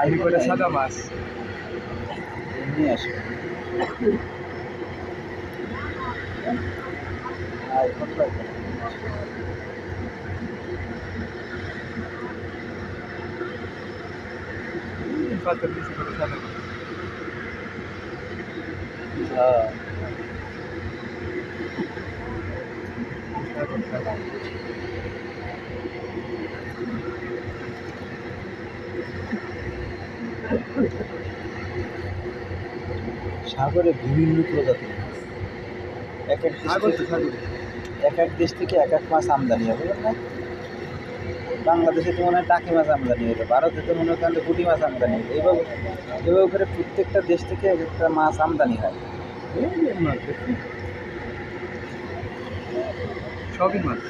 এমনি করে সাদা মাছ এমনি আসে। আর কত লাগবে? পাথর বেশি করে সাদা মাছ। হ্যাঁ, সাগরে বিভিন্ন প্রজাতির মাছ। এক এক দেশ সাগর তো থেকে সাগর। এক এক দেশ থেকে এক এক মাছ আমদানি হয়, বুঝলেন না? বাংলাদেশে তো মনে হয় টাকি মাছ আমদানি হলো, ভারতে তো মনে করেন পুঁটি মাছ আমদানি হলো। এভাবে এভাবে করে প্রত্যেকটা দেশ থেকে এক একটা মাছ আমদানি হয়। এই মাছ দেখছি সবই মাছ।